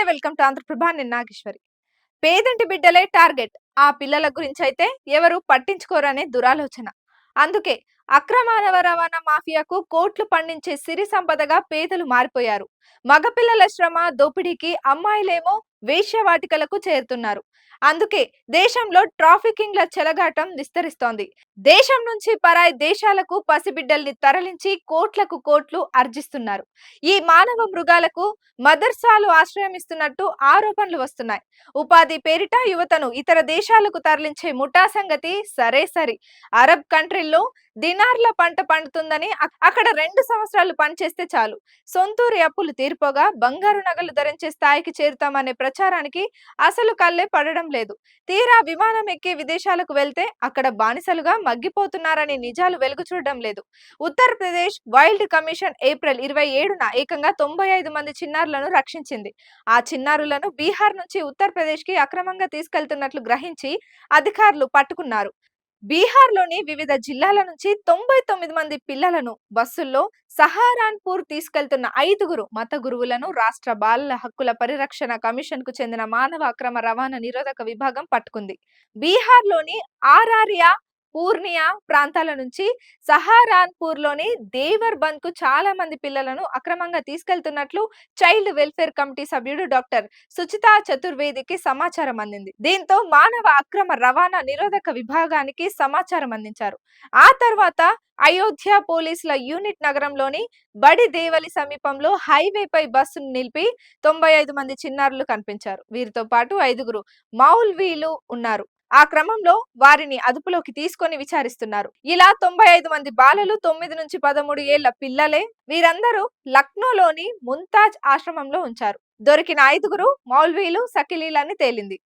Welcome to Andhraprabha. నేను నాగేశ్వరి. పేదంటి బిడ్డలే target. ఆ పిల్లల గురించి అయితే ఎవరు పట్టించుకోరనే దురాలోచన. అందుకే అక్రమాల రవాణా మాఫియాకు కోట్లు పండించే సిరి సంపదగా పేదలు మారిపోయారు. మగపిల్లల శ్రమ దోపిడీకి అమ్మాయిలేమో వేశ్యావాటికలకు చేరుతున్నారు. అందుకే దేశంలో ట్రాఫికింగ్ల చెలగాటం విస్తరిస్తోంది. దేశం నుంచి పరాయి దేశాలకు పసిబిడ్డల్ని తరలించి కోట్లకు కోట్లు ఆర్జిస్తున్నారు. ఈ మానవ మృగాలకు మదర్సాలు ఆశ్రయం ఇస్తున్నట్టు ఆరోపణలు వస్తున్నాయి. ఉపాధి పేరిట యువతను ఇతర దేశాలకు తరలించే ముఠా సంగతి సరే. అరబ్ కంట్రీల్లో దినార్ల పంట పండుతుందని అక్కడ 2 సంవత్సరాలు పనిచేస్తే చాలు సొంతూరి అప్పులు తీరిపోగా బంగారు నగలు ధరించే స్థాయికి చేరుతామనే ప్రచారానికి అసలు కళ్ళే పడడం లేదు. తీరా విమానం ఎక్కి విదేశాలకు వెళ్తే అక్కడ బానిసలుగా మగ్గిపోతున్నారనే నిజాలు వెలుగు చూడడం లేదు. ఉత్తరప్రదేశ్ వైల్డ్ కమిషన్ ఏప్రిల్ 27న ఏకంగా 95 మంది చిన్నారులను రక్షించింది. ఆ చిన్నారులను బీహార్ నుంచి ఉత్తరప్రదేశ్ కి అక్రమంగా తీసుకెళ్తున్నట్లు గ్రహించి అధికారులు పట్టుకున్నారు. బీహార్లోని వివిధ జిల్లాల నుంచి 99 మంది పిల్లలను బస్సుల్లో సహారాన్పూర్ తీసుకెళ్తున్న 5గురు మత గురువులను రాష్ట్ర బాలల హక్కుల పరిరక్షణ కమిషన్ కు చెందిన మానవ అక్రమ రవాణా నిరోధక విభాగం పట్టుకుంది. బీహార్లోని ఆరారియా పూర్నియా ప్రాంతాల నుంచి సహారాన్పూర్ లోని దేవర్ బంద్ కు చాలా మంది పిల్లలను అక్రమంగా తీసుకెళ్తున్నట్లు చైల్డ్ వెల్ఫేర్ కమిటీ సభ్యుడు డాక్టర్ సుచితా చతుర్వేదికి సమాచారం అందింది. దీంతో మానవ అక్రమ రవాణా నిరోధక విభాగానికి సమాచారం అందించారు. ఆ తర్వాత అయోధ్య పోలీసుల యూనిట్ నగరంలోని బడి దేవలి సమీపంలో హైవేపై బస్సును నిలిపి 95 మంది చిన్నారులు కనిపించారు. వీరితో పాటు 5గురు మౌల్వీలు ఉన్నారు. ఆ క్రమంలో వారిని అదుపులోకి తీసుకొని విచారిస్తున్నారు. ఇలా 95 మంది బాలలు 9 నుంచి 13 ఏళ్ల పిల్లలే. వీరందరూ లక్నోలోని ముంతాజ్ ఆశ్రమంలో ఉంచారు. దొరికిన 5గురు మౌల్వీలు సకిలీలని తేలింది.